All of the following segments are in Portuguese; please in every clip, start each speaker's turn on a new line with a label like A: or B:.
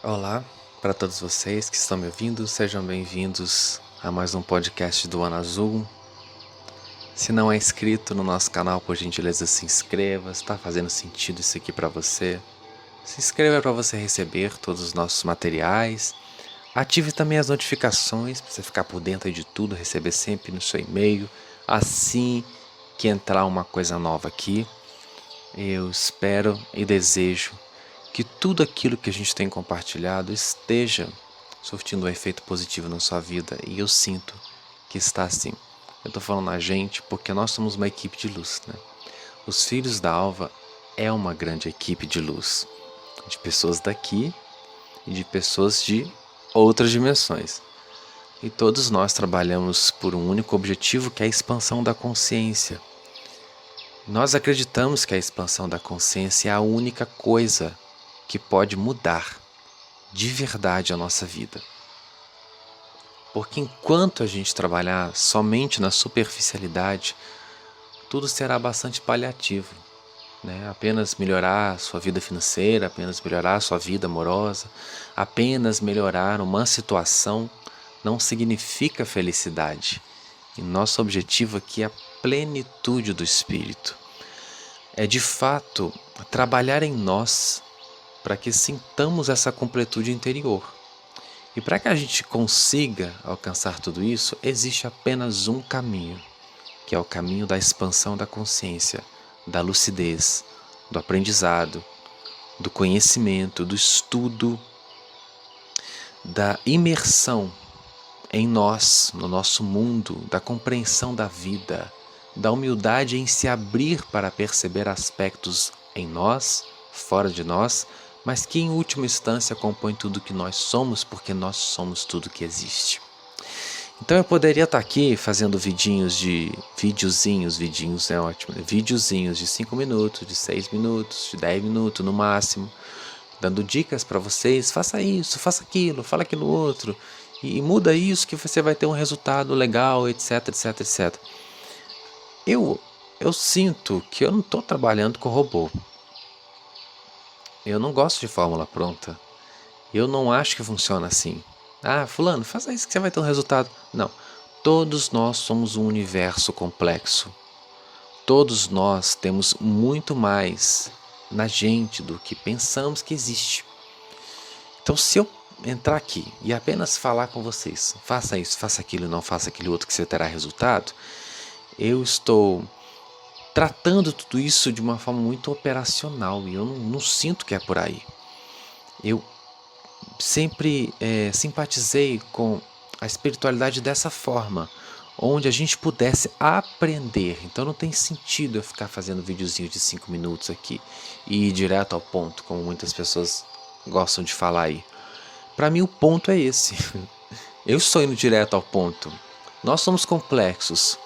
A: Olá para todos vocês que estão me ouvindo, sejam bem-vindos a mais um podcast do Ano Azul. Se não é inscrito no nosso canal, por gentileza se inscreva, está fazendo sentido isso aqui para você. Se inscreva para você receber todos os nossos materiais. Ative também as notificações para você ficar por dentro de tudo, receber sempre no seu e-mail. Assim que entrar uma coisa nova aqui, eu espero e desejo que tudo aquilo que a gente tem compartilhado esteja surtindo um efeito positivo na sua vida, e eu sinto que está assim. Eu estou falando a gente porque nós somos uma equipe de luz, né? Os Filhos da Alva é uma grande equipe de luz, de pessoas daqui e de pessoas de outras dimensões. E todos nós trabalhamos por um único objetivo, que é a expansão da consciência. Nós acreditamos que a expansão da consciência é a única coisa que pode mudar de verdade a nossa vida. Porque enquanto a gente trabalhar somente na superficialidade, tudo será bastante paliativo, né? Apenas melhorar a sua vida financeira, apenas melhorar a sua vida amorosa, apenas melhorar uma situação não significa felicidade. E nosso objetivo aqui é a plenitude do espírito. É de fato trabalhar em nós para que sintamos essa completude interior. E para que a gente consiga alcançar tudo isso, existe apenas um caminho, que é o caminho da expansão da consciência, da lucidez, do aprendizado, do conhecimento, do estudo, da imersão em nós, no nosso mundo, da compreensão da vida, da humildade em se abrir para perceber aspectos em nós, fora de nós, mas que em última instância compõe tudo que nós somos, porque nós somos tudo que existe. Então eu poderia estar aqui fazendo vidinhos é ótimo, né? Videozinhos de 5 minutos, de 6 minutos, de 10 minutos no máximo, dando dicas para vocês: faça isso, faça aquilo, fala aquilo outro, e muda isso que você vai ter um resultado legal, etc, etc, etc. Eu sinto que eu não estou trabalhando com robô. Eu não gosto de fórmula pronta. Eu não acho que funciona assim. Ah, fulano, faça isso que você vai ter um resultado. Não. Todos nós somos um universo complexo. Todos nós temos muito mais na gente do que pensamos que existe. Então, se eu entrar aqui e apenas falar com vocês: faça isso, faça aquilo, não faça aquilo outro que você terá resultado, eu estou tratando tudo isso de uma forma muito operacional, e eu não sinto que é por aí. Eu sempre simpatizei com a espiritualidade dessa forma, onde a gente pudesse aprender. Então não tem sentido eu ficar fazendo videozinho de 5 minutos aqui e ir direto ao ponto, como muitas pessoas gostam de falar aí. Para mim o ponto é esse. Eu estou indo direto ao ponto. Nós somos complexos,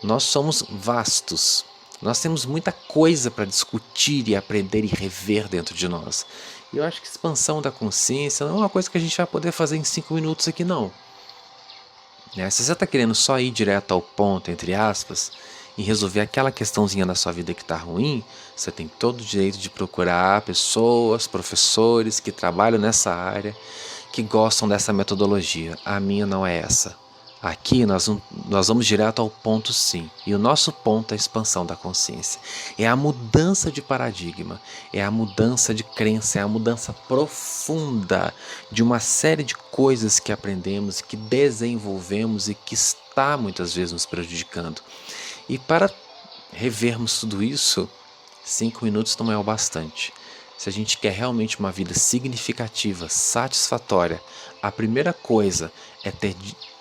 A: nós somos vastos. Nós temos muita coisa para discutir e aprender e rever dentro de nós. E eu acho que expansão da consciência não é uma coisa que a gente vai poder fazer em 5 minutos aqui, não. Se você está querendo só ir direto ao ponto, entre aspas, e resolver aquela questãozinha da sua vida que está ruim, você tem todo o direito de procurar pessoas, professores que trabalham nessa área, que gostam dessa metodologia. A minha não é essa. Aqui nós vamos direto ao ponto, sim. E o nosso ponto é a expansão da consciência. É a mudança de paradigma, é a mudança de crença, é a mudança profunda de uma série de coisas que aprendemos, que desenvolvemos e que está muitas vezes nos prejudicando. E para revermos tudo isso, 5 minutos não é o bastante. Se a gente quer realmente uma vida significativa, satisfatória, a primeira coisa é ter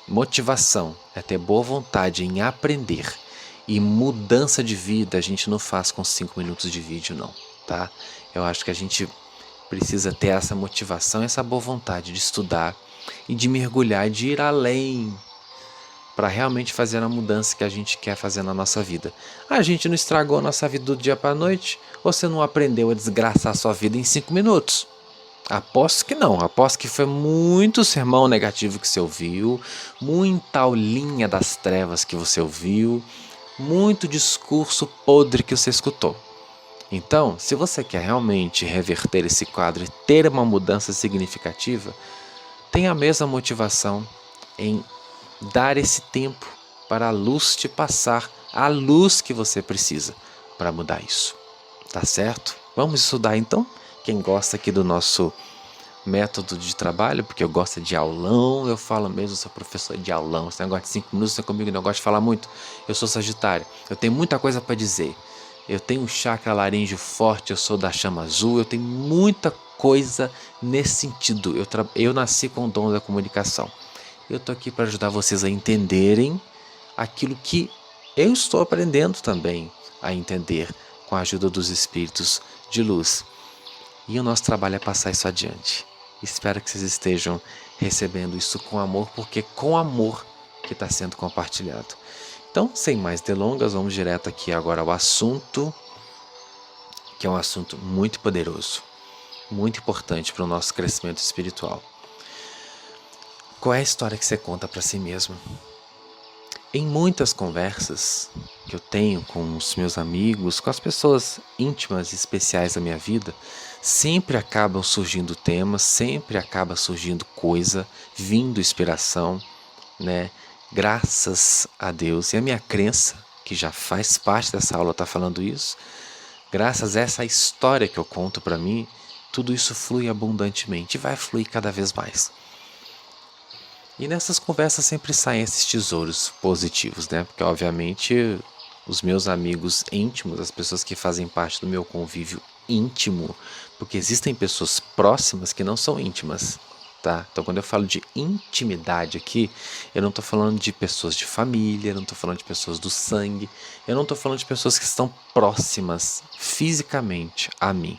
A: motivação, é ter boa vontade em aprender. E mudança de vida a gente não faz com 5 minutos de vídeo, não, tá? Eu acho que a gente precisa ter essa motivação, essa boa vontade de estudar e de mergulhar, de ir além, para realmente fazer a mudança que a gente quer fazer na nossa vida. A gente não estragou a nossa vida do dia para a noite, ou você não aprendeu a desgraçar a sua vida em 5 minutos? Aposto que não, aposto que foi muito sermão negativo que você ouviu, muita aulinha das trevas que você ouviu, muito discurso podre que você escutou. Então, se você quer realmente reverter esse quadro e ter uma mudança significativa, tenha a mesma motivação em dar esse tempo para a luz te passar, a luz que você precisa para mudar isso. Tá certo? Vamos estudar então? Quem gosta aqui do nosso método de trabalho, porque eu gosto de aulão, eu falo mesmo, sou professor de aulão. Esse negócio de 5 minutos não é comigo, não gosto de falar muito. Eu sou Sagitário, eu tenho muita coisa para dizer. Eu tenho um chakra laríngeo forte, eu sou da chama azul, eu tenho muita coisa nesse sentido. Eu nasci com o dom da comunicação. Eu tô aqui para ajudar vocês a entenderem aquilo que eu estou aprendendo também a entender com a ajuda dos espíritos de luz. E o nosso trabalho é passar isso adiante. Espero que vocês estejam recebendo isso com amor, porque com amor que está sendo compartilhado. Então, sem mais delongas, vamos direto aqui agora ao assunto, que é um assunto muito poderoso, muito importante para o nosso crescimento espiritual. Qual é a história que você conta para si mesmo? Em muitas conversas que eu tenho com os meus amigos, com as pessoas íntimas e especiais da minha vida, sempre acabam surgindo temas, sempre acaba surgindo coisa, vindo inspiração, né? Graças a Deus e a minha crença, que já faz parte dessa aula, está falando isso, graças a essa história que eu conto para mim, tudo isso flui abundantemente e vai fluir cada vez mais. E nessas conversas sempre saem esses tesouros positivos, né? Porque obviamente os meus amigos íntimos, as pessoas que fazem parte do meu convívio íntimo, porque existem pessoas próximas que não são íntimas, tá? Então quando eu falo de intimidade aqui, eu não estou falando de pessoas de família, eu não estou falando de pessoas do sangue, eu não estou falando de pessoas que estão próximas fisicamente a mim.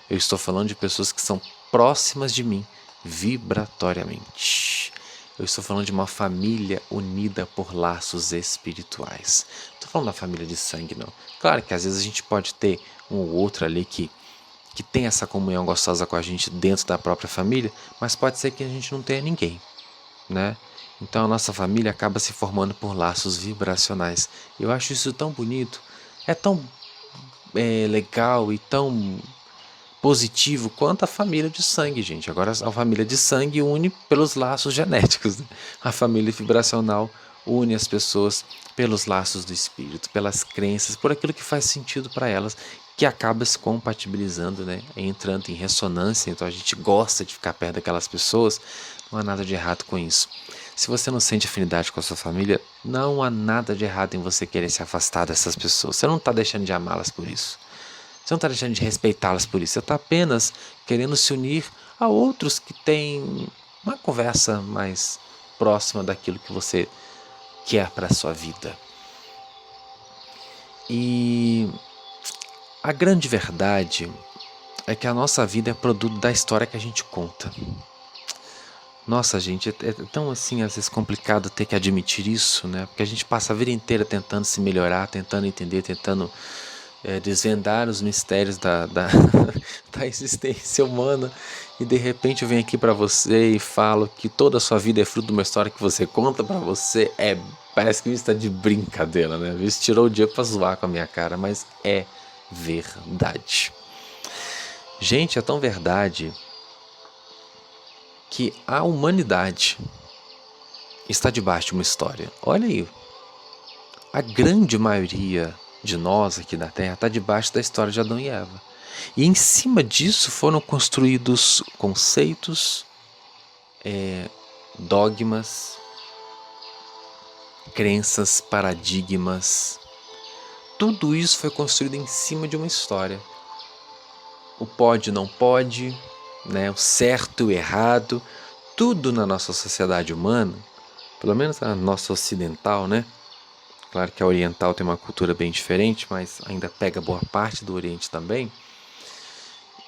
A: Eu estou falando de pessoas que são próximas de mim vibratoriamente. Eu estou falando de uma família unida por laços espirituais. Não estou falando da família de sangue, não. Claro que às vezes a gente pode ter um ou outro ali que tem essa comunhão gostosa com a gente dentro da própria família, mas pode ser que a gente não tenha ninguém, né? Então a nossa família acaba se formando por laços vibracionais. Eu acho isso tão bonito, é tão legal e tão positivo quanto a família de sangue, gente. Agora a família de sangue une pelos laços genéticos, né? A família vibracional une as pessoas pelos laços do espírito, pelas crenças, por aquilo que faz sentido para elas, que acaba se compatibilizando, né? Entrando em ressonância. Então a gente gosta de ficar perto daquelas pessoas, não há nada de errado com isso. Se você não sente afinidade com a sua família, não há nada de errado em você querer se afastar dessas pessoas. Você não está deixando de amá-las por isso. Você não está deixando de respeitá-las por isso. Você está apenas querendo se unir a outros que têm uma conversa mais próxima daquilo que você quer para a sua vida. E a grande verdade é que a nossa vida é produto da história que a gente conta. Nossa, gente, é tão assim, às vezes complicado ter que admitir isso, né? Porque a gente passa a vida inteira tentando se melhorar, tentando entender, tentando desvendar os mistérios da da existência humana, e de repente eu venho aqui para você e falo que toda a sua vida é fruto de uma história que você conta para você. Parece que isso está de brincadeira, né? Isso tirou o dia para zoar com a minha cara, mas é verdade. Gente, é tão verdade que a humanidade está debaixo de uma história. Olha aí, a grande maioria de nós aqui da Terra está debaixo da história de Adão e Eva. E em cima disso foram construídos conceitos, dogmas, crenças, paradigmas. Tudo isso foi construído em cima de uma história. O pode, não pode, né? O certo e o errado. Tudo na nossa sociedade humana, pelo menos a nossa ocidental, né? Claro que a oriental tem uma cultura bem diferente, mas ainda pega boa parte do Oriente também.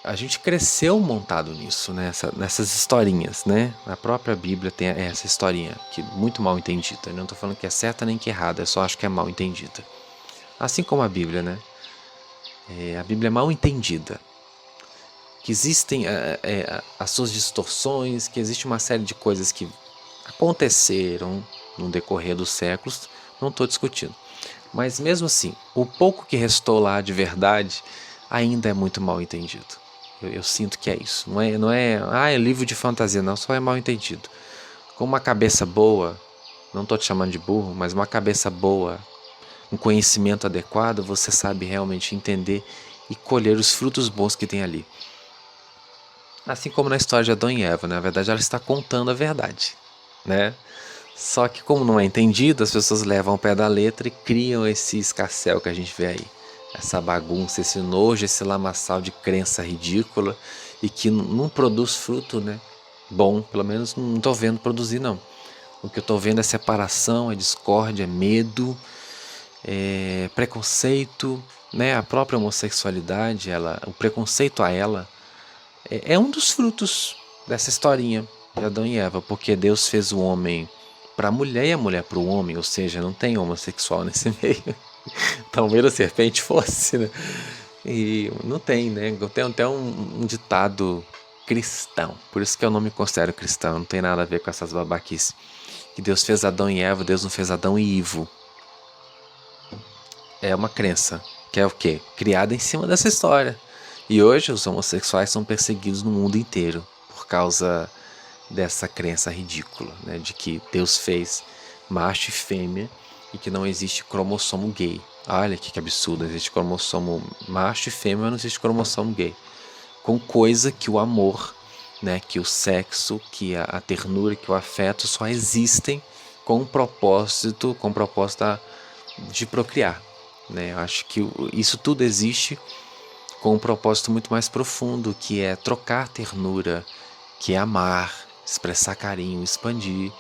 A: A gente cresceu montado nisso, né? Nessas historinhas, né? A própria Bíblia tem essa historinha, que é muito mal entendida. Eu não estou falando que é certa nem que é errada, eu só acho que é mal entendida. Assim como a Bíblia, né? A Bíblia é mal entendida. Que existem as suas distorções, que existe uma série de coisas que aconteceram no decorrer dos séculos. Não estou discutindo. Mas mesmo assim, o pouco que restou lá de verdade, ainda é muito mal entendido. Eu sinto que é isso. É livro de fantasia, não, só é mal entendido. Com uma cabeça boa, não estou te chamando de burro, mas uma cabeça boa, um conhecimento adequado, você sabe realmente entender e colher os frutos bons que tem ali. Assim como na história de Adão e Eva, né? Na verdade ela está contando a verdade, né? Só que como não é entendido, as pessoas levam ao pé da letra e criam esse escarcéu que a gente vê aí. Essa bagunça, esse nojo, esse lamaçal de crença ridícula e que não produz fruto, né? Bom, pelo menos não estou vendo produzir, não. O que eu estou vendo é separação, é discórdia, é medo, é preconceito, né? A própria homossexualidade, o preconceito a ela é um dos frutos dessa historinha de Adão e Eva, porque Deus fez o homem para a mulher e a mulher para o homem, ou seja, não tem homossexual nesse meio. Talvez a serpente fosse, né? E não tem, né? Tem até um ditado cristão, por isso que eu não me considero cristão, não tem nada a ver com essas babaquices. Que Deus fez Adão e Eva, Deus não fez Adão e Ivo. É uma crença, que é o quê? Criada em cima dessa história. E hoje os homossexuais são perseguidos no mundo inteiro por causa dessa crença ridícula, né? De que Deus fez macho e fêmea e que não existe cromossomo gay. Olha que absurdo, existe cromossomo macho e fêmea, mas não existe cromossomo gay. Com coisa que o amor, né, que o sexo, que a ternura, que o afeto só existem com propósito de procriar, né? Eu acho que isso tudo existe com um propósito muito mais profundo, que é trocar ternura, que é amar, expressar carinho, expandir.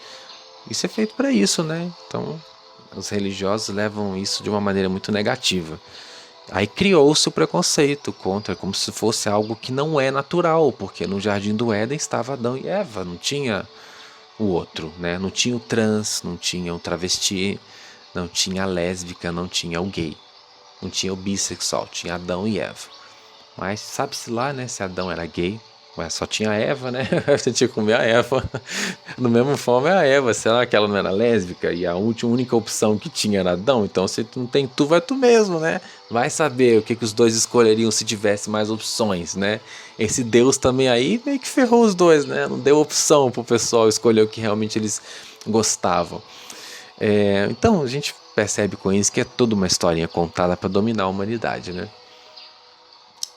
A: Isso é feito para isso, né? Então, os religiosos levam isso de uma maneira muito negativa. Aí criou-se o preconceito contra, como se fosse algo que não é natural, porque no Jardim do Éden estava Adão e Eva, não tinha o outro, né? Não tinha o trans, não tinha o travesti, não tinha a lésbica, não tinha o gay, não tinha o bissexual, tinha Adão e Eva. Mas sabe-se lá, né, se Adão era gay. Mas só tinha a Eva, né? Você tinha que comer a Eva. No mesmo forma é a Eva. Será que ela não era lésbica? E a única opção que tinha era Adão? Então se tu não tem tu, vai tu mesmo, né? Vai saber o que os dois escolheriam se tivesse mais opções, né? Esse Deus também aí meio que ferrou os dois, né? Não deu opção pro pessoal escolher o que realmente eles gostavam. Então a gente percebe com isso que é toda uma historinha contada para dominar a humanidade, né?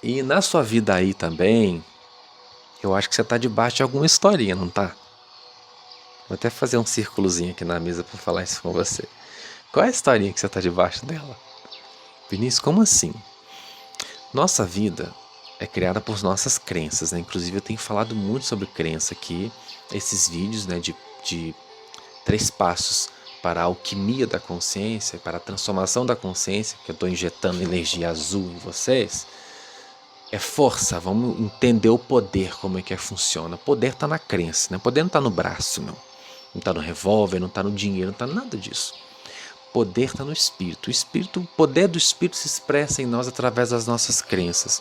A: E na sua vida aí também, eu acho que você tá debaixo de alguma historinha, não tá? Vou até fazer um círculozinho aqui na mesa para falar isso com você. Qual é a historinha que você tá debaixo dela? Vinícius, como assim? Nossa vida é criada por nossas crenças, né? Inclusive eu tenho falado muito sobre crença aqui, esses vídeos, né, de 3 passos para a alquimia da consciência, para a transformação da consciência, que eu estou injetando energia azul em vocês. É força, vamos entender o poder, como é que funciona. O poder está na crença, né? O poder não está no braço, não. Não está no revólver, não está no dinheiro, não está nada disso. O poder está no espírito. O poder do espírito se expressa em nós através das nossas crenças.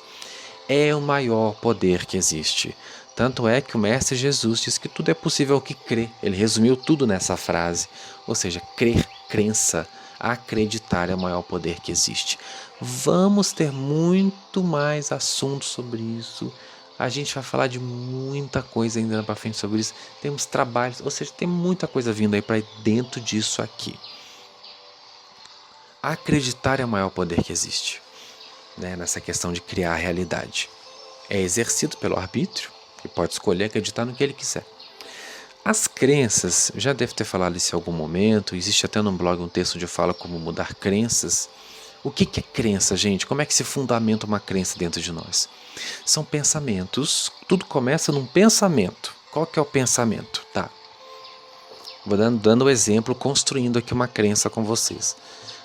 A: É o maior poder que existe. Tanto é que o Mestre Jesus diz que tudo é possível ao que crê. Ele resumiu tudo nessa frase. Ou seja, crer, crença, acreditar é o maior poder que existe. Vamos ter muito mais assuntos sobre isso. A gente vai falar de muita coisa ainda para frente sobre isso. Temos trabalhos, ou seja, tem muita coisa vindo aí para dentro disso aqui. Acreditar é o maior poder que existe, né, nessa questão de criar a realidade. É exercido pelo arbítrio, que pode escolher acreditar no que ele quiser. As crenças, já deve ter falado isso em algum momento, existe até no blog um texto onde eu falo como mudar crenças. O que é crença, gente? Como é que se fundamenta uma crença dentro de nós? São pensamentos, tudo começa num pensamento. Qual que é o pensamento? Tá. Vou dando o exemplo, construindo aqui uma crença com vocês.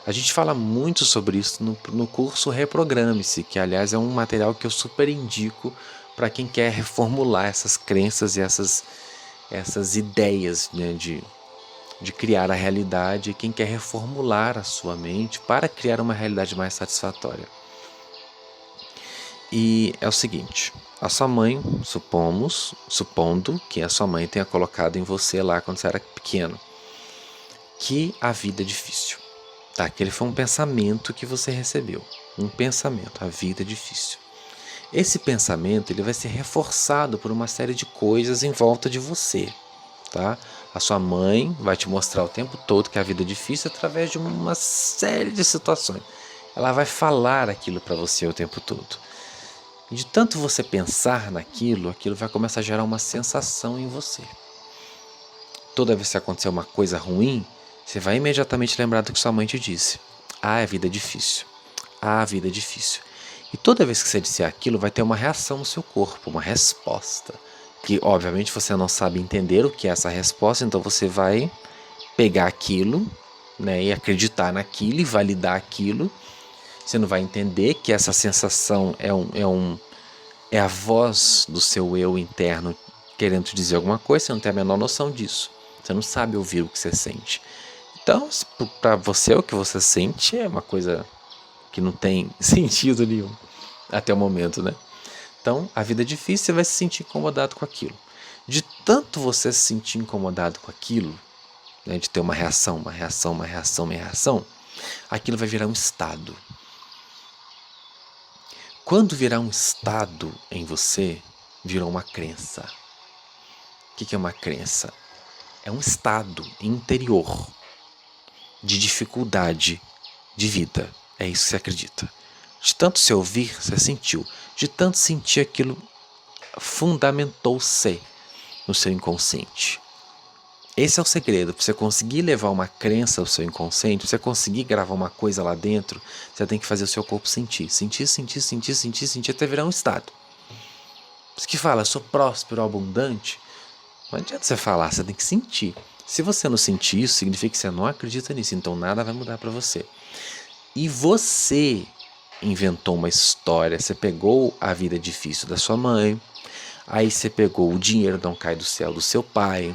A: A gente fala muito sobre isso no curso Reprograme-se, que aliás é um material que eu super indico para quem quer reformular essas crenças e essas ideias, né, de criar a realidade, quem quer reformular a sua mente para criar uma realidade mais satisfatória. E é o seguinte, a sua mãe, supondo que a sua mãe tenha colocado em você lá quando você era pequeno, que a vida é difícil. Tá, aquele foi um pensamento que você recebeu. Um pensamento, a vida é difícil. Esse pensamento ele vai ser reforçado por uma série de coisas em volta de você, tá? A sua mãe vai te mostrar o tempo todo que a vida é difícil através de uma série de situações. Ela vai falar aquilo para você o tempo todo. E de tanto você pensar naquilo, aquilo vai começar a gerar uma sensação em você. Toda vez que acontecer uma coisa ruim, você vai imediatamente lembrar do que sua mãe te disse. Ah, a vida é difícil. Ah, a vida é difícil. E toda vez que você disser aquilo, vai ter uma reação no seu corpo, uma resposta. Que, obviamente, você não sabe entender o que é essa resposta, então você vai pegar aquilo, né, e acreditar naquilo e validar aquilo. Você não vai entender que essa sensação é a voz do seu eu interno querendo te dizer alguma coisa, você não tem a menor noção disso. Você não sabe ouvir o que você sente. Então, para você, o que você sente é uma coisa que não tem sentido nenhum até o momento, né? Então, a vida é difícil, você vai se sentir incomodado com aquilo. De tanto você se sentir incomodado com aquilo, né, de ter uma reação, aquilo vai virar um estado. Quando virar um estado em você, virou uma crença. O que é uma crença? É um estado interior de dificuldade de vida. É isso que você acredita. De tanto se ouvir, você sentiu. De tanto sentir, aquilo fundamentou-se no seu inconsciente. Esse é o segredo. Para você conseguir levar uma crença ao seu inconsciente, para você conseguir gravar uma coisa lá dentro, você tem que fazer o seu corpo sentir. Sentir, até virar um estado. Por isso que fala, eu sou próspero, abundante. Não adianta você falar, você tem que sentir. Se você não sentir isso, significa que você não acredita nisso, então nada vai mudar para você. E você inventou uma história, você pegou a vida difícil da sua mãe, aí você pegou o dinheiro não cai do céu do seu pai,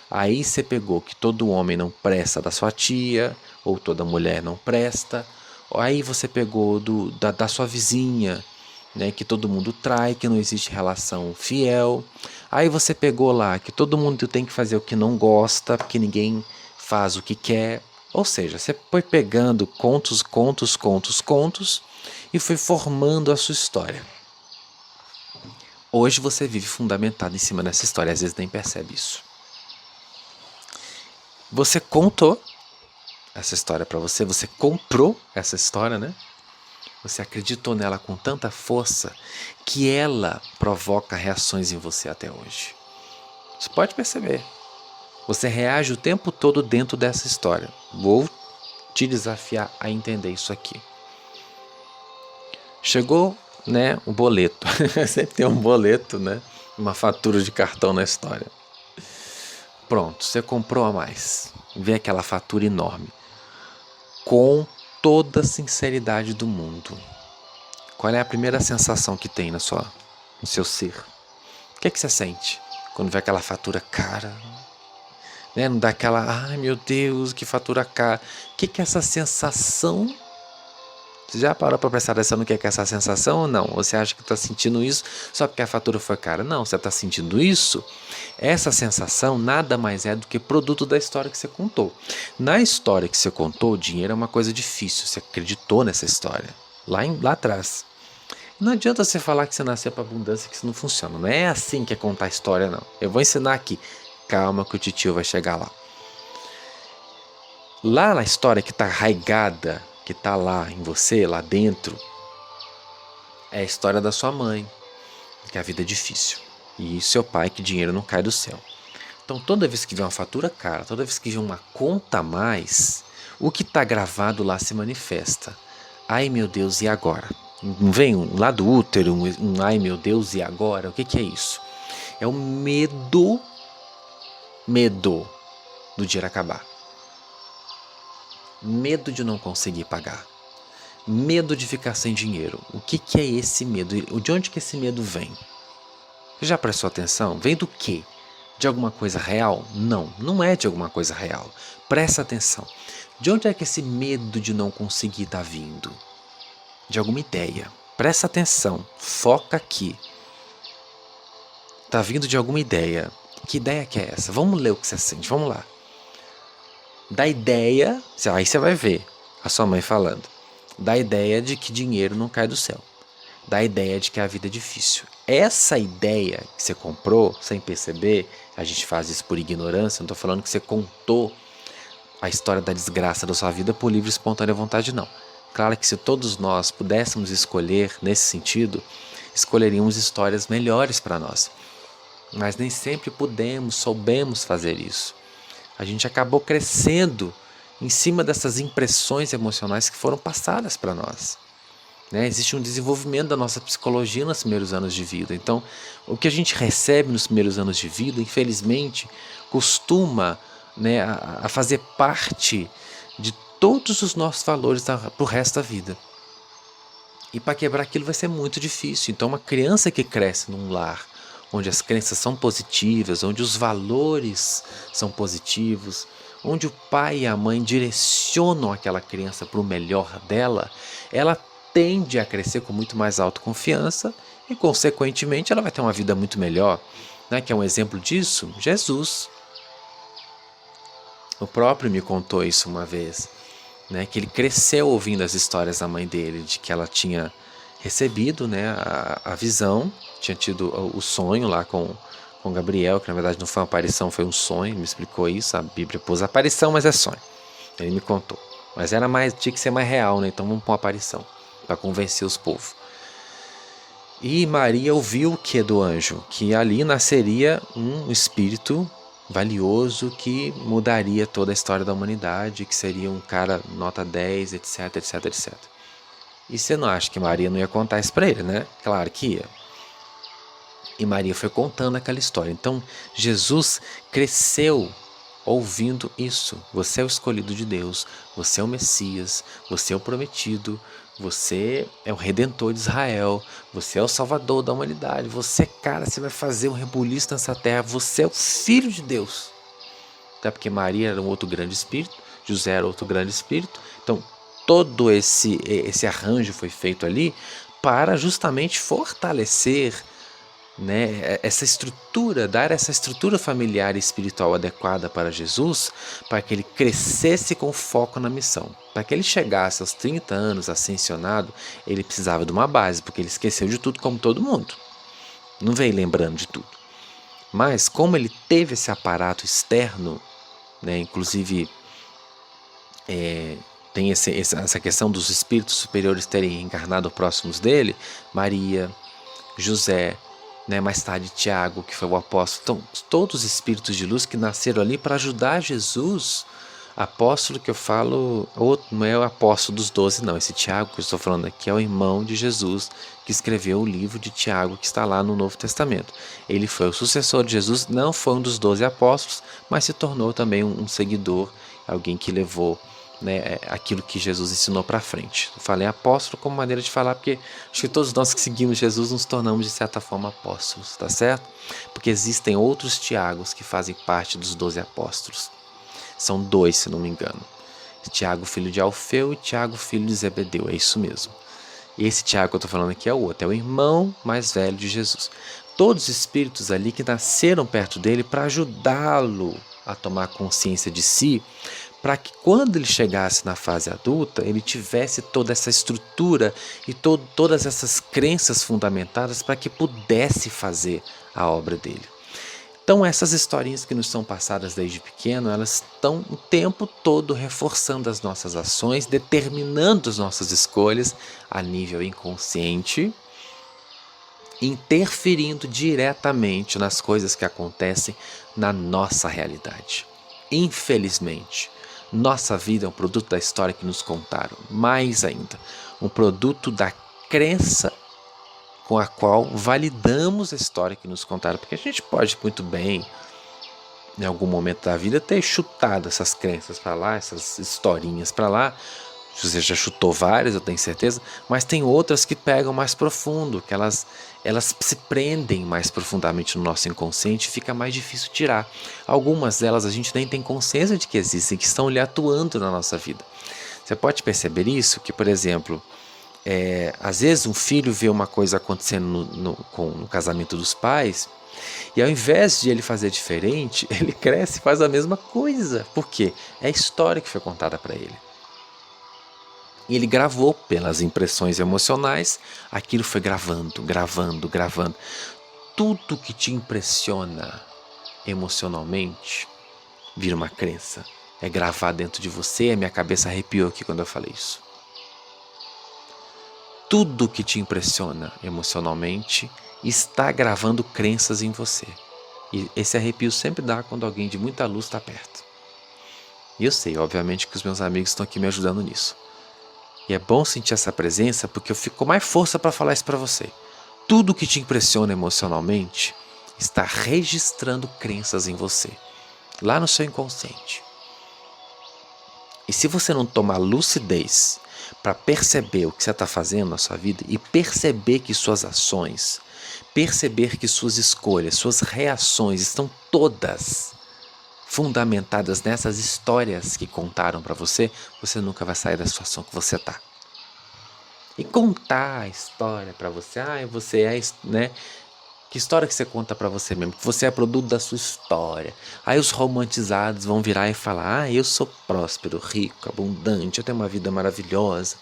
A: aí você pegou que todo homem não presta da sua tia, ou toda mulher não presta, aí você pegou da sua vizinha, né, que todo mundo trai, que não existe relação fiel. Aí você pegou lá que todo mundo tem que fazer o que não gosta, porque ninguém faz o que quer. Ou seja, você foi pegando contos e foi formando a sua história. Hoje você vive fundamentado em cima dessa história, às vezes nem percebe isso. Você contou essa história para você, você comprou essa história, né? Você acreditou nela com tanta força que ela provoca reações em você até hoje. Você pode perceber. Você reage o tempo todo dentro dessa história. Vou te desafiar a entender isso aqui. Chegou, né, o boleto. Sempre tem um boleto, né? Uma fatura de cartão na história. Pronto, você comprou a mais. Vê aquela fatura enorme. Com toda a sinceridade do mundo. Qual é a primeira sensação que tem no seu ser? O que é que você sente quando vê aquela fatura cara? Né? Não dá aquela, ai meu Deus, que fatura cara. O que é essa sensação? Você já parou para prestar atenção no que é essa sensação ou não? Ou você acha que está sentindo isso só porque a fatura foi cara? Não, você está sentindo isso. Essa sensação nada mais é do que produto da história que você contou. Na história que você contou, o dinheiro é uma coisa difícil. Você acreditou nessa história lá atrás. Não adianta você falar que você nasceu para abundância, que isso não funciona. Não é assim que é contar a história, não. Eu vou ensinar aqui. Calma que o titio vai chegar lá. Lá na história que está arraigada, que está lá em você, lá dentro, é a história da sua mãe, que a vida é difícil. E seu pai, que dinheiro não cai do céu. Então toda vez que vem uma fatura cara, toda vez que vem uma conta a mais, o que está gravado lá se manifesta. Ai meu Deus, e agora? Não vem lá do útero, ai meu Deus, e agora? O que é isso? É o medo do dinheiro acabar. Medo de não conseguir pagar. Medo de ficar sem dinheiro. O que é esse medo? De onde que esse medo vem? Você já prestou atenção? Vem do quê? De alguma coisa real? Não, não é de alguma coisa real. Presta atenção. De onde é que esse medo de não conseguir está vindo? De alguma ideia. Presta atenção. Foca aqui. Está vindo de alguma ideia. Que ideia que é essa? Vamos ler o que você sente. Vamos lá. Da ideia, aí você vai ver a sua mãe falando. da ideia de que dinheiro não cai do céu, da ideia de que a vida é difícil. Essa ideia que você comprou sem perceber, a gente faz isso por ignorância, não estou falando que você contou a história da desgraça da sua vida por livre e espontânea vontade, não. Claro que se todos nós pudéssemos escolher nesse sentido, escolheríamos histórias melhores para nós. Mas nem sempre soubemos fazer isso. A gente acabou crescendo em cima dessas impressões emocionais que foram passadas para nós. Existe um desenvolvimento da nossa psicologia nos primeiros anos de vida. Então, o que a gente recebe nos primeiros anos de vida, infelizmente, costuma a fazer parte de todos os nossos valores para o resto da vida. E para quebrar aquilo vai ser muito difícil. Então, uma criança que cresce num lar onde as crenças são positivas, onde os valores são positivos, onde o pai e a mãe direcionam aquela criança para o melhor dela, ela tende a crescer com muito mais autoconfiança e, consequentemente, ela vai ter uma vida muito melhor. Que é um exemplo disso? Jesus. O próprio me contou isso uma vez, que ele cresceu ouvindo as histórias da mãe dele, de que ela tinha recebido a visão, tinha tido o sonho lá com Gabriel, que na verdade não foi uma aparição, foi um sonho, me explicou isso, a Bíblia pôs aparição, mas é sonho, ele me contou, mas tinha que ser mais real, então vamos pôr uma aparição, para convencer os povos. E Maria ouviu o que do anjo? Que ali nasceria um espírito valioso que mudaria toda a história da humanidade, que seria um cara nota 10, etc, etc, etc. E você não acha que Maria não ia contar isso para ele, né? Claro que ia. E Maria foi contando aquela história. Então, Jesus cresceu ouvindo isso. Você é o escolhido de Deus, você é o Messias, você é o prometido, você é o Redentor de Israel, você é o Salvador da humanidade, você vai fazer um rebuliço nessa terra, você é o Filho de Deus. Até porque Maria era um outro grande espírito, José era outro grande espírito, então todo esse arranjo foi feito ali para justamente fortalecer essa estrutura, dar essa estrutura familiar e espiritual adequada para Jesus, para que ele crescesse com foco na missão. Para que ele chegasse aos 30 anos ascensionado, ele precisava de uma base, porque ele esqueceu de tudo como todo mundo. Não veio lembrando de tudo. Mas como ele teve esse aparato externo, inclusive tem essa questão dos espíritos superiores terem encarnado próximos dele, Maria, José, mais tarde Tiago, que foi o apóstolo. Então, todos os espíritos de luz que nasceram ali para ajudar Jesus. Apóstolo que eu falo, não é o apóstolo dos 12, não. Esse Tiago que eu estou falando aqui é o irmão de Jesus, que escreveu o livro de Tiago, que está lá no Novo Testamento. Ele foi o sucessor de Jesus, não foi um dos 12 apóstolos, mas se tornou também um seguidor, alguém que levou aquilo que Jesus ensinou para frente. Eu falei apóstolo como maneira de falar, porque acho que todos nós que seguimos Jesus nos tornamos de certa forma apóstolos, tá certo? Porque existem outros Tiagos que fazem parte dos 12 apóstolos. São 2, se não me engano. Tiago, filho de Alfeu, e Tiago, filho de Zebedeu, é isso mesmo. E esse Tiago que eu estou falando aqui é o outro, é o irmão mais velho de Jesus. Todos os espíritos ali que nasceram perto dele para ajudá-lo a tomar consciência de si, para que quando ele chegasse na fase adulta, ele tivesse toda essa estrutura e todas essas crenças fundamentadas para que pudesse fazer a obra dele. Então essas historinhas que nos são passadas desde pequeno, elas estão o tempo todo reforçando as nossas ações, determinando as nossas escolhas a nível inconsciente, interferindo diretamente nas coisas que acontecem na nossa realidade. Infelizmente, nossa vida é um produto da história que nos contaram, mais ainda, um produto da crença com a qual validamos a história que nos contaram, porque a gente pode muito bem, em algum momento da vida, ter chutado essas crenças para lá, essas historinhas para lá. Você já chutou várias, eu tenho certeza, mas tem outras que pegam mais profundo, que elas se prendem mais profundamente no nosso inconsciente e fica mais difícil tirar. Algumas delas a gente nem tem consciência de que existem, que estão ali atuando na nossa vida. Você pode perceber isso, que por exemplo, às vezes um filho vê uma coisa acontecendo no casamento dos pais, e ao invés de ele fazer diferente, ele cresce e faz a mesma coisa. Por quê? É a história que foi contada para ele. E ele gravou pelas impressões emocionais, aquilo foi gravando, gravando, gravando. Tudo que te impressiona emocionalmente vira uma crença. É gravado dentro de você, a minha cabeça arrepiou aqui quando eu falei isso. Tudo que te impressiona emocionalmente está gravando crenças em você. E esse arrepio sempre dá quando alguém de muita luz está perto. E eu sei, obviamente, que os meus amigos estão aqui me ajudando nisso. E é bom sentir essa presença porque eu fico com mais força para falar isso para você. Tudo que te impressiona emocionalmente está registrando crenças em você, lá no seu inconsciente. E se você não tomar lucidez para perceber o que você está fazendo na sua vida e perceber que suas ações, perceber que suas escolhas, suas reações estão todas fundamentadas nessas histórias que contaram para você, você nunca vai sair da situação que você está. E contar a história para você, você é, né? Que história que você conta para você mesmo? Que você é produto da sua história. Aí os romantizados vão virar e falar: eu sou próspero, rico, abundante, eu tenho uma vida maravilhosa.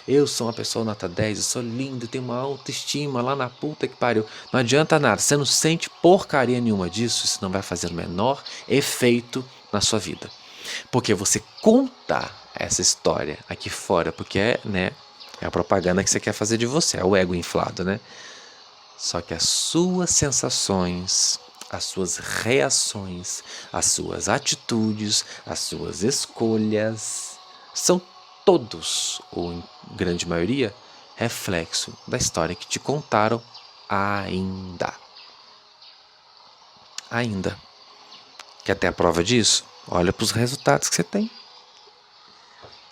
A: Eu sou uma pessoa nota 10, eu sou lindo, tenho uma autoestima lá na puta que pariu. Não adianta nada, você não sente porcaria nenhuma disso, isso não vai fazer o menor efeito na sua vida. Porque você conta essa história aqui fora, porque é a propaganda que você quer fazer de você, é o ego inflado, né? Só que as suas sensações, as suas reações, as suas atitudes, as suas escolhas são todos, ou em grande maioria, reflexo da história que te contaram ainda. Ainda. Quer ter a prova disso? Olha para os resultados que você tem.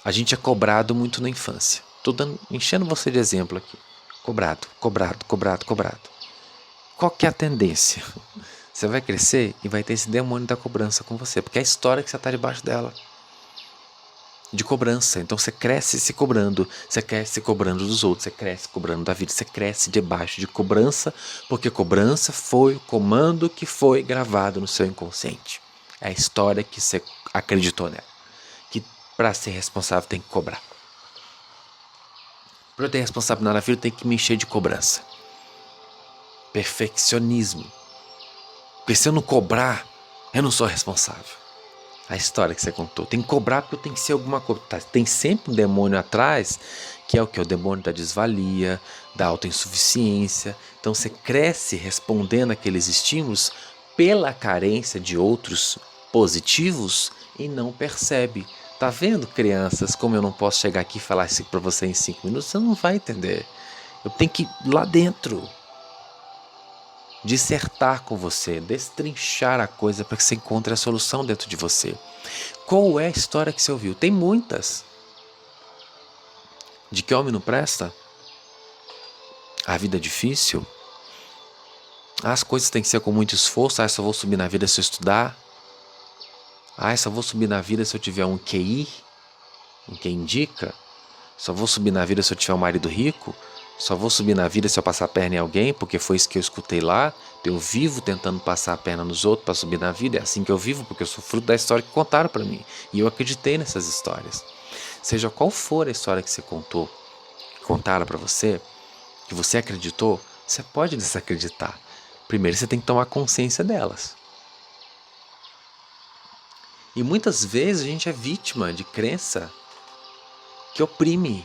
A: A gente é cobrado muito na infância. Estou enchendo você de exemplo aqui. Cobrado, cobrado, cobrado, cobrado. Qual que é a tendência? Você vai crescer e vai ter esse demônio da cobrança com você, porque é a história que você está debaixo dela. De cobrança. Então você cresce se cobrando, você cresce se cobrando dos outros, você cresce cobrando da vida, você cresce debaixo de cobrança, porque cobrança foi o comando que foi gravado no seu inconsciente. É a história que você acreditou nela. Que para ser responsável tem que cobrar. Para eu ter responsabilidade na vida, eu tenho que me encher de cobrança. Perfeccionismo. Porque se eu não cobrar, eu não sou responsável. A história que você contou. Tem que cobrar porque eu tenho que ser alguma coisa. Tem sempre um demônio atrás, que é o que? O demônio da desvalia, da autoinsuficiência. Então você cresce respondendo aqueles estímulos pela carência de outros positivos e não percebe. Tá vendo, crianças, como eu não posso chegar aqui e falar isso para você em 5 minutos? Você não vai entender. Eu tenho que ir lá dentro. Dissertar com você, destrinchar a coisa para que você encontre a solução dentro de você. Qual é a história que você ouviu? Tem muitas. De que homem não presta? A vida é difícil? As coisas têm que ser com muito esforço. Só vou subir na vida se eu estudar. Só vou subir na vida se eu tiver um QI, um que indica. Só vou subir na vida se eu tiver um marido rico. Só vou subir na vida se eu passar a perna em alguém, porque foi isso que eu escutei lá. Eu vivo tentando passar a perna nos outros para subir na vida. É assim que eu vivo, porque eu sou fruto da história que contaram para mim. E eu acreditei nessas histórias. Seja qual for a história que você contou, que contaram para você, que você acreditou, você pode desacreditar. Primeiro você tem que tomar consciência delas. E muitas vezes a gente é vítima de crença que oprime,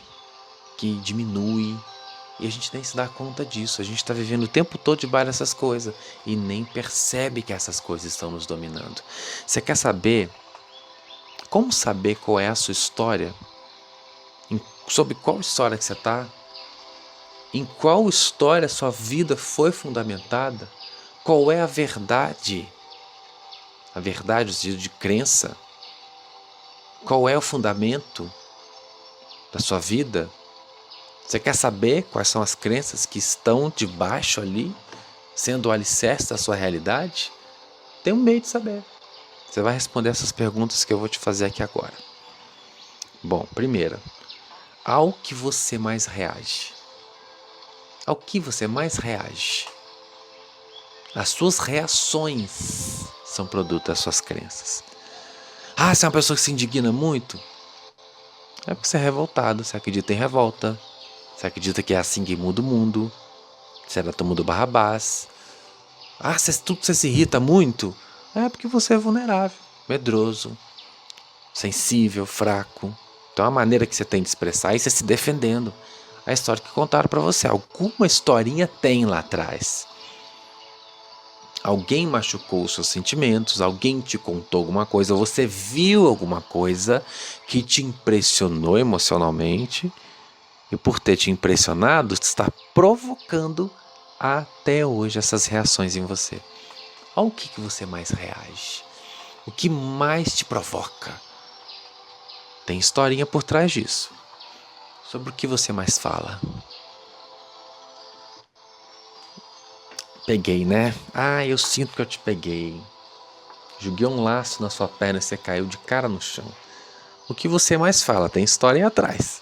A: que diminui. E a gente nem se dá conta disso. A gente está vivendo o tempo todo debaixo dessas coisas e nem percebe que essas coisas estão nos dominando. Você quer saber como saber qual é a sua história? Sobre qual história que você está? Em qual história a sua vida foi fundamentada? Qual é a verdade? A verdade, no sentido de crença? Qual é o fundamento da sua vida? Você quer saber quais são as crenças que estão debaixo ali, sendo o alicerce da sua realidade? Tem um meio de saber. Você vai responder essas perguntas que eu vou te fazer aqui agora. Bom, primeira, ao que você mais reage? Ao que você mais reage? As suas reações são produto das suas crenças. Você é uma pessoa que se indigna muito? É porque você é revoltado, você acredita em revolta, você acredita que é assim que muda o mundo, você era turma do Barrabás. Ah, você se irrita muito? É porque você é vulnerável, medroso, sensível, fraco. Então a maneira que você tem de expressar isso é se defendendo. A história que contaram pra você, alguma historinha tem lá atrás. Alguém machucou os seus sentimentos, alguém te contou alguma coisa, você viu alguma coisa que te impressionou emocionalmente e por ter te impressionado, está provocando até hoje essas reações em você. Ao que você mais reage? O que mais te provoca? Tem historinha por trás disso. Sobre o que você mais fala? Peguei, né? Ah, eu sinto que eu te peguei. Joguei um laço na sua perna e você caiu de cara no chão. O que você mais fala? Tem história aí atrás.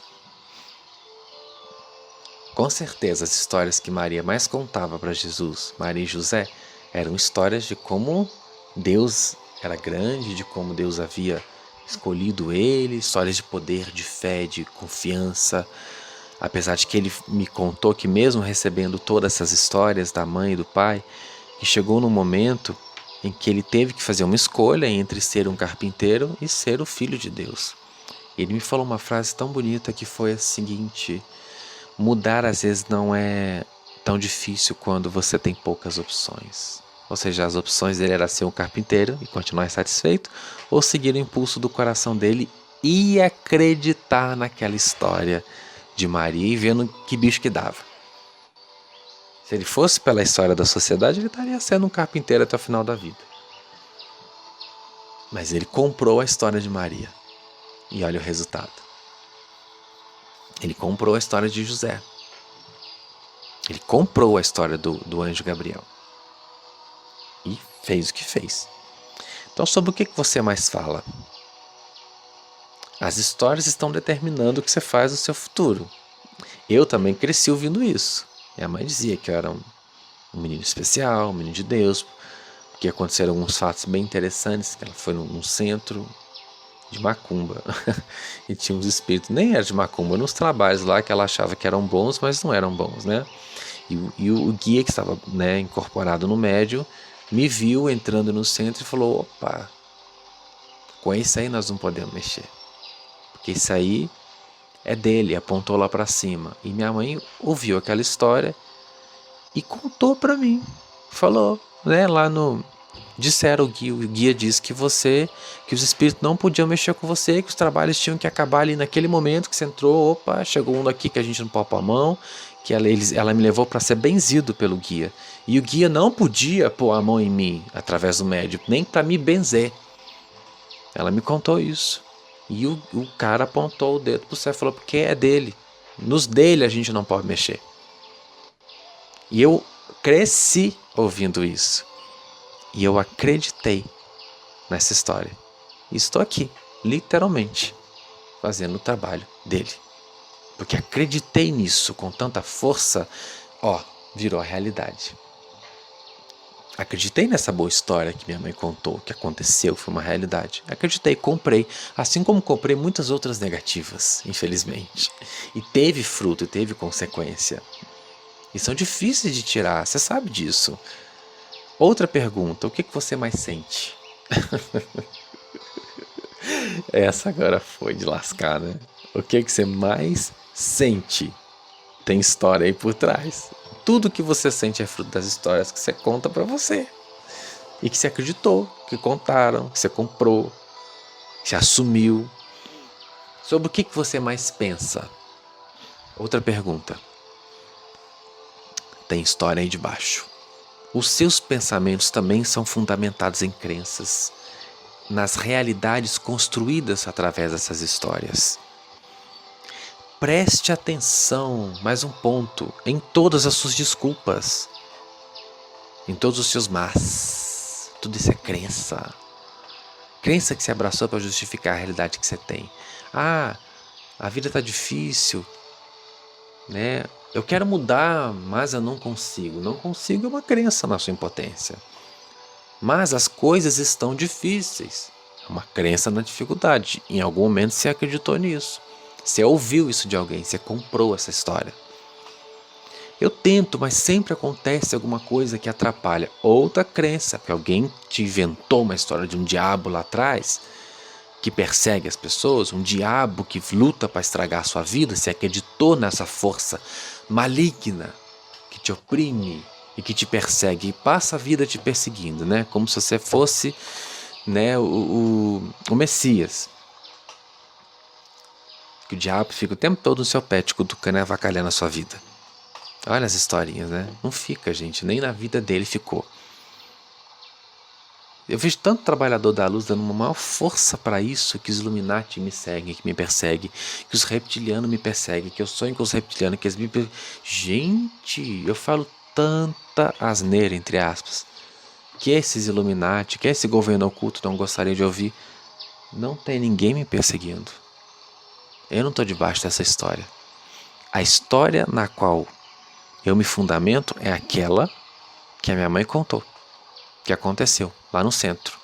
A: Com certeza, as histórias que Maria mais contava para Jesus, Maria e José, eram histórias de como Deus era grande, de como Deus havia escolhido ele, histórias de poder, de fé, de confiança. Apesar de que ele me contou que mesmo recebendo todas essas histórias da mãe e do pai, que chegou num momento em que ele teve que fazer uma escolha entre ser um carpinteiro e ser o filho de Deus. Ele me falou uma frase tão bonita que foi a seguinte: mudar às vezes não é tão difícil quando você tem poucas opções. Ou seja, as opções dele era ser um carpinteiro e continuar satisfeito, ou seguir o impulso do coração dele e acreditar naquela história de Maria e vendo que bicho que dava. Se ele fosse pela história da sociedade, ele estaria sendo um carpinteiro até o final da vida. Mas ele comprou a história de Maria. E olha o resultado. Ele comprou a história de José. Ele comprou a história do anjo Gabriel. E fez o que fez. Então, sobre o que você mais fala? As histórias estão determinando o que você faz no seu futuro. Eu também cresci ouvindo isso. Minha mãe dizia que eu era um menino especial, um menino de Deus, porque aconteceram alguns fatos bem interessantes. Ela foi num centro de macumba e tinha uns espíritos, nem era de macumba, nos trabalhos lá que ela achava que eram bons, mas não eram bons, né? E o guia que estava, né, incorporado no médium me viu entrando no centro e falou: opa, com isso aí nós não podemos mexer, porque isso aí é dele, apontou lá para cima. E minha mãe ouviu aquela história e contou para mim, falou, né, lá no disseram, o guia disse que os espíritos não podiam mexer com você, que os trabalhos tinham que acabar ali naquele momento que você entrou. Opa, chegou um aqui que a gente não pode pôr a mão, que ela me levou para ser benzido pelo guia. E o guia não podia pôr a mão em mim através do médium, nem para me benzer. Ela me contou isso. E o cara apontou o dedo pro céu e falou: porque é dele. Nos dele a gente não pode mexer. E eu cresci ouvindo isso. E eu acreditei nessa história. E estou aqui, literalmente, fazendo o trabalho dele. Porque acreditei nisso com tanta força, virou a realidade. Acreditei nessa boa história que minha mãe contou, que aconteceu, foi uma realidade. Acreditei, comprei, assim como comprei muitas outras negativas, infelizmente. E teve fruto, teve consequência. E são difíceis de tirar, você sabe disso. Outra pergunta, o que você mais sente? Essa agora foi de lascar, né? O que você mais sente? Tem história aí por trás. Tudo que você sente é fruto das histórias que você conta pra você. E que você acreditou, que contaram, que você comprou, que você assumiu. Sobre o que você mais pensa? Outra pergunta. Tem história aí debaixo. Os seus pensamentos também são fundamentados em crenças, nas realidades construídas através dessas histórias. Preste atenção, mais um ponto, em todas as suas desculpas, em todos os seus mas. Tudo isso é crença. Crença que se abraçou para justificar a realidade que você tem. Ah, a vida está difícil, né? Eu quero mudar, mas eu não consigo. Não consigo é uma crença na sua impotência. Mas as coisas estão difíceis. É uma crença na dificuldade. Em algum momento você acreditou nisso. Você ouviu isso de alguém, você comprou essa história. Eu tento, mas sempre acontece alguma coisa que atrapalha. Outra crença, que alguém te inventou uma história de um diabo lá atrás, que persegue as pessoas, um diabo que luta para estragar a sua vida, você acreditou nessa força maligna que te oprime e que te persegue e passa a vida te perseguindo, né? Como se você fosse, né, o Messias. Que o diabo fica o tempo todo no seu pé, te cutucando e avacalhando a sua vida. Olha as historinhas, né? Não fica, gente, nem na vida dele ficou. Eu vejo tanto trabalhador da luz dando uma maior força para isso, que os Illuminati me seguem, que me perseguem, que os reptilianos me perseguem, que eu sonho com os reptilianos, que eles me perseguem. Gente, eu falo tanta asneira, entre aspas, que esses Illuminati, que esse governo oculto não gostaria de ouvir. Não tem ninguém me perseguindo. Eu não estou debaixo dessa história. A história na qual eu me fundamento é aquela que a minha mãe contou, que aconteceu lá no centro,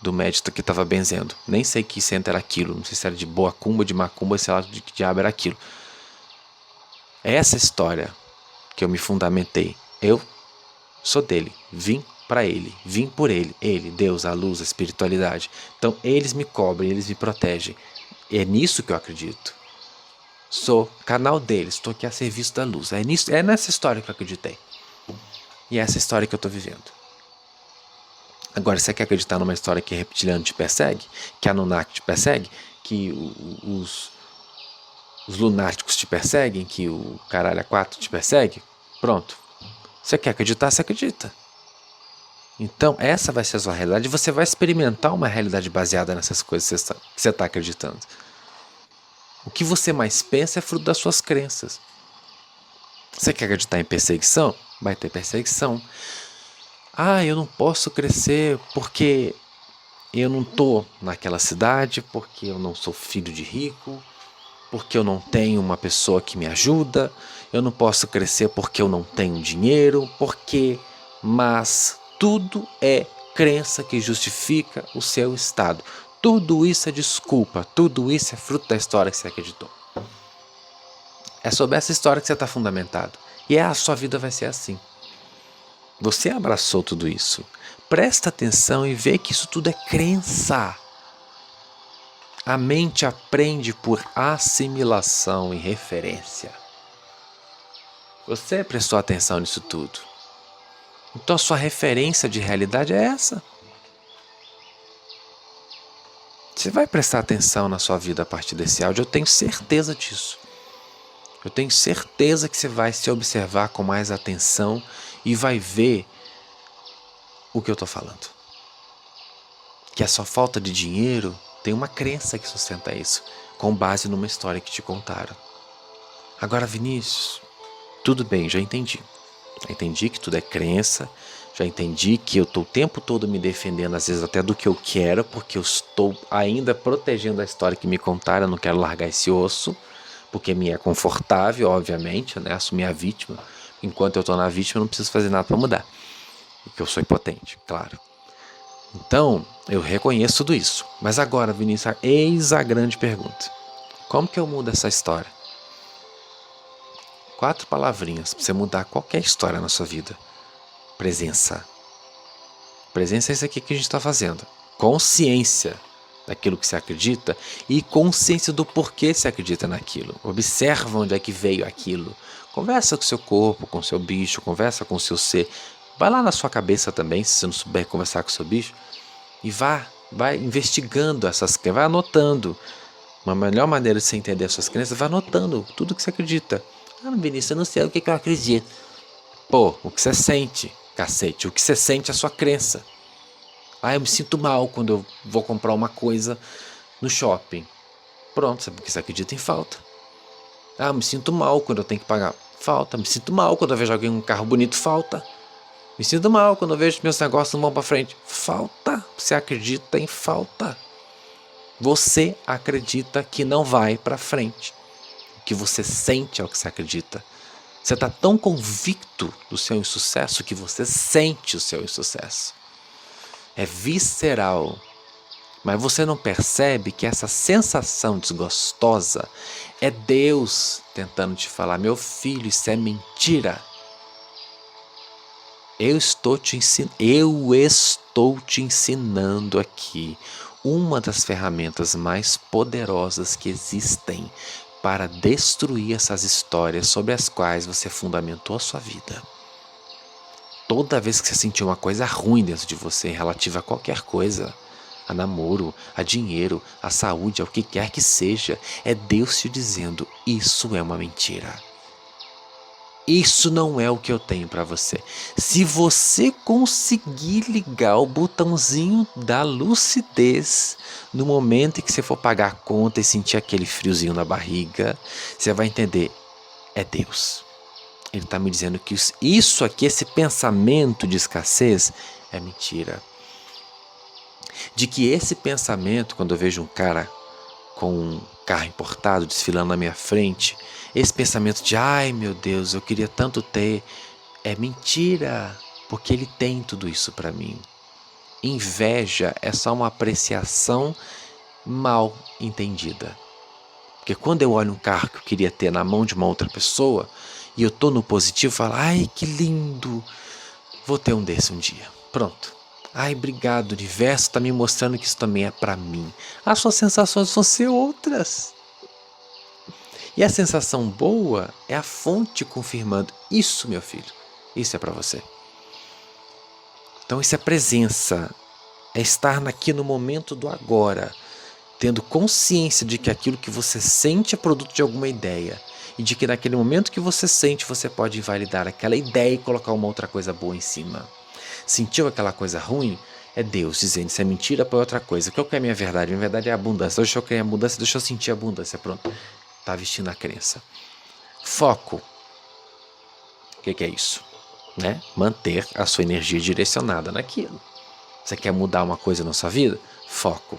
A: do médico que estava benzendo. Nem sei que centro era aquilo, não sei se era de boa cumba, de macumba, sei lá de que diabo era aquilo. É essa história que eu me fundamentei. Eu sou dele, vim para ele, vim por ele, Deus, a luz, a espiritualidade. Então eles me cobrem, eles me protegem. É nisso que eu acredito. Sou canal deles, estou aqui a serviço da luz. É nessa história que eu acreditei. E é essa história que eu estou vivendo. Agora, você quer acreditar numa história que reptiliano te persegue? Que Anunnaki te persegue? Que os lunáticos te perseguem? Que o caralho a 4 te persegue? Pronto. Você quer acreditar? Você acredita. Então, essa vai ser a sua realidade. Você vai experimentar uma realidade baseada nessas coisas que você está acreditando. O que você mais pensa é fruto das suas crenças. Você quer acreditar em perseguição? Vai ter perseguição. Ah, eu não posso crescer porque eu não estou naquela cidade, porque eu não sou filho de rico, porque eu não tenho uma pessoa que me ajuda, eu não posso crescer porque eu não tenho dinheiro, mas tudo é crença que justifica o seu estado. Tudo isso é desculpa, tudo isso é fruto da história que você acreditou. É sobre essa história que você está fundamentado. E a sua vida vai ser assim. Você abraçou tudo isso. Presta atenção e vê que isso tudo é crença. A mente aprende por assimilação e referência. Você prestou atenção nisso tudo. Então a sua referência de realidade é essa. Você vai prestar atenção na sua vida a partir desse áudio, eu tenho certeza disso. Eu tenho certeza que você vai se observar com mais atenção e vai ver o que eu estou falando. Que a sua falta de dinheiro tem uma crença que sustenta isso, com base numa história que te contaram. Agora, Vinícius, tudo bem, já entendi. Já entendi que tudo é crença, já entendi que eu estou o tempo todo me defendendo, às vezes até do que eu quero, porque eu estou ainda protegendo a história que me contaram, eu não quero largar esse osso, porque me é confortável, obviamente, né? Assumir a vítima. Enquanto eu estou na vítima, eu não preciso fazer nada para mudar, porque eu sou impotente, claro. Então, eu reconheço tudo isso. Mas agora, Vinícius, eis a grande pergunta. Como que eu mudo essa história? 4 palavrinhas para você mudar qualquer história na sua vida. Presença. Presença é isso aqui que a gente está fazendo. Consciência daquilo que você acredita e consciência do porquê você acredita naquilo. Observa onde é que veio aquilo. Conversa com o seu corpo, com o seu bicho, conversa com o seu ser. Vai lá na sua cabeça também, se você não souber conversar com o seu bicho. E vai investigando essas crenças, vai anotando. Uma melhor maneira de você entender as suas crenças, vai anotando tudo que você acredita. Ah, Vinícius, eu não sei o que eu acredito. Pô, o que você sente, cacete. O que você sente é a sua crença. Ah, eu me sinto mal quando eu vou comprar uma coisa no shopping. Pronto, sabe porque você acredita em falta. Ah, eu me sinto mal quando eu tenho que pagar. Falta. Me sinto mal quando eu vejo alguém com um carro bonito. Falta. Me sinto mal quando eu vejo meus negócios não vão para frente. Falta. Você acredita em falta. Você acredita que não vai para frente. O que você sente é o que você acredita. Você está tão convicto do seu insucesso que você sente o seu insucesso. É visceral. Mas você não percebe que essa sensação desgostosa é Deus tentando te falar: meu filho, isso é mentira. Eu estou te ensinando aqui uma das ferramentas mais poderosas que existem para destruir essas histórias sobre as quais você fundamentou a sua vida. Toda vez que você sentir uma coisa ruim dentro de você relativa a qualquer coisa, a namoro, a dinheiro, a saúde, ao que quer que seja, é Deus te dizendo: isso é uma mentira. Isso não é o que eu tenho para você. Se você conseguir ligar o botãozinho da lucidez no momento em que você for pagar a conta e sentir aquele friozinho na barriga, você vai entender: é Deus. Ele está me dizendo que isso aqui, esse pensamento de escassez, é mentira. De que esse pensamento, quando eu vejo um cara com um carro importado desfilando na minha frente, esse pensamento de ai meu Deus, eu queria tanto ter, é mentira, porque ele tem tudo isso para mim. Inveja é só uma apreciação mal entendida. Porque quando eu olho um carro que eu queria ter na mão de uma outra pessoa e eu tô no positivo, eu falo: ai que lindo, vou ter um desse um dia. Pronto. Ai, obrigado, o universo está me mostrando que isso também é para mim. As suas sensações vão ser outras. E a sensação boa é a fonte confirmando: isso, meu filho, isso é para você. Então isso é presença, é estar aqui no momento do agora, tendo consciência de que aquilo que você sente é produto de alguma ideia e de que naquele momento que você sente, você pode invalidar aquela ideia e colocar uma outra coisa boa em cima. Sentiu aquela coisa ruim? É Deus dizendo: isso é mentira, põe outra coisa. Qual que é a minha verdade? Minha verdade é a abundância. Deixa eu criar a abundância, deixa eu sentir a abundância. Pronto, está vestindo a crença. Foco. O que é isso? Né? Manter a sua energia direcionada naquilo. Você quer mudar uma coisa na sua vida? Foco.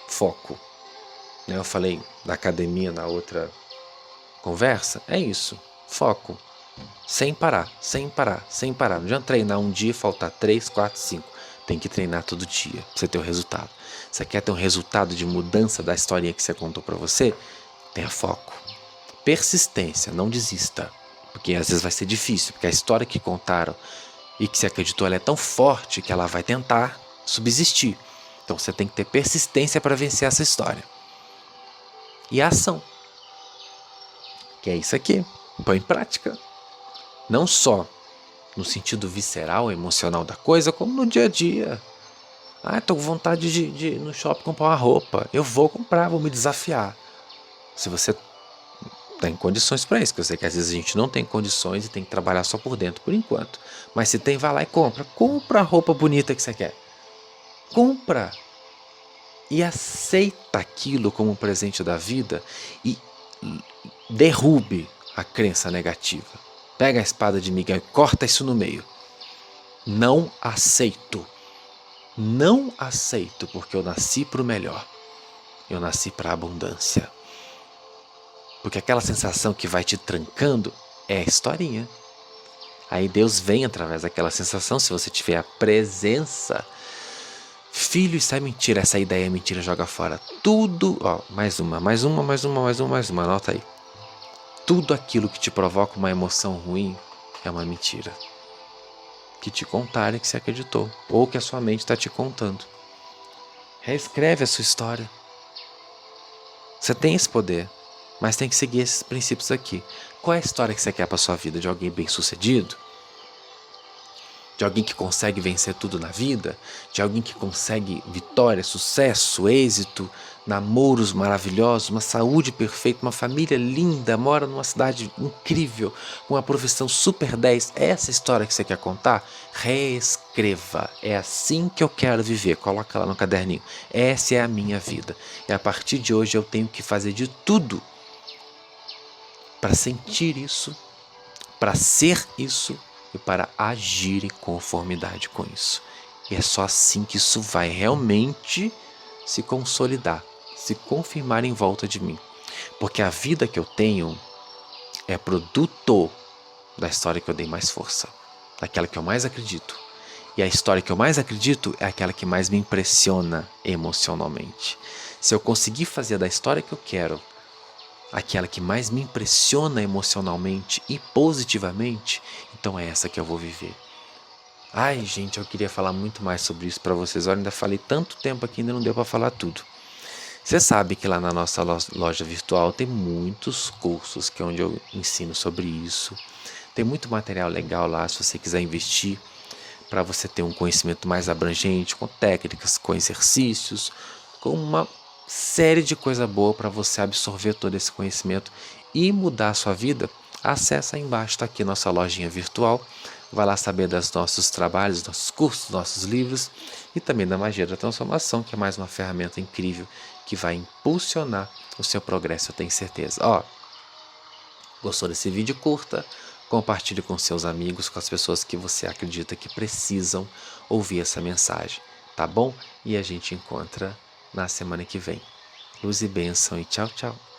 A: Foco. Eu falei da academia na outra conversa. É isso. Foco. Sem parar, sem parar, sem parar. Não adianta treinar um dia e faltar 3, 4, 5. Tem que treinar todo dia pra você ter o resultado. Você quer ter um resultado de mudança da historinha que você contou pra você? Tenha foco. Persistência, não desista. Porque às vezes vai ser difícil, porque a história que contaram e que você acreditou, ela é tão forte que ela vai tentar subsistir. Então você tem que ter persistência para vencer essa história. E a ação, que é isso aqui. Põe em prática. Não só no sentido visceral, emocional da coisa, como no dia a dia. Ah, estou com vontade de ir no shopping comprar uma roupa. Eu vou comprar, vou me desafiar. Se você tem condições para isso, que eu sei que às vezes a gente não tem condições e tem que trabalhar só por dentro por enquanto. Mas se tem, vai lá e compra. Compra a roupa bonita que você quer. Compra. E aceita aquilo como um presente da vida e derrube a crença negativa. Pega a espada de Miguel e corta isso no meio. Não aceito. Não aceito, porque eu nasci para o melhor. Eu nasci para a abundância. Porque aquela sensação que vai te trancando é a historinha. Aí Deus vem através daquela sensação, se você tiver a presença. Filho, isso é mentira, essa ideia é mentira, joga fora. Tudo, ó, mais uma, anota aí. Tudo aquilo que te provoca uma emoção ruim é uma mentira. Que te contarem que você acreditou, ou que a sua mente está te contando. Reescreve a sua história. Você tem esse poder, mas tem que seguir esses princípios aqui. Qual é a história que você quer para sua vida? De alguém bem-sucedido? De alguém que consegue vencer tudo na vida? De alguém que consegue vitória, sucesso, êxito, namoros maravilhosos, uma saúde perfeita, uma família linda, mora numa cidade incrível, com uma profissão super 10. Essa história que você quer contar? Reescreva. É assim que eu quero viver. Coloca lá no caderninho. Essa é a minha vida. E a partir de hoje eu tenho que fazer de tudo para sentir isso, para ser isso e para agir em conformidade com isso. E é só assim que isso vai realmente se consolidar, se confirmar em volta de mim. Porque a vida que eu tenho é produto da história que eu dei mais força, daquela que eu mais acredito. E a história que eu mais acredito é aquela que mais me impressiona emocionalmente. Se eu conseguir fazer da história que eu quero aquela que mais me impressiona emocionalmente e positivamente, então é essa que eu vou viver. Ai, gente, eu queria falar muito mais sobre isso para vocês. Olha, ainda falei tanto tempo aqui, ainda não deu para falar tudo. Você sabe que lá na nossa loja virtual tem muitos cursos que é onde eu ensino sobre isso. Tem muito material legal lá se você quiser investir para você ter um conhecimento mais abrangente, com técnicas, com exercícios, com uma série de coisa boa para você absorver todo esse conhecimento e mudar a sua vida. Acesse aí embaixo, está aqui nossa lojinha virtual. Vai lá saber dos nossos trabalhos, nossos cursos, nossos livros e também da Magia da Transformação, que é mais uma ferramenta incrível que vai impulsionar o seu progresso, eu tenho certeza. Ó, gostou desse vídeo? Curta, compartilhe com seus amigos, com as pessoas que você acredita que precisam ouvir essa mensagem, tá bom? E a gente encontra na semana que vem. Luz e bênção e tchau, tchau.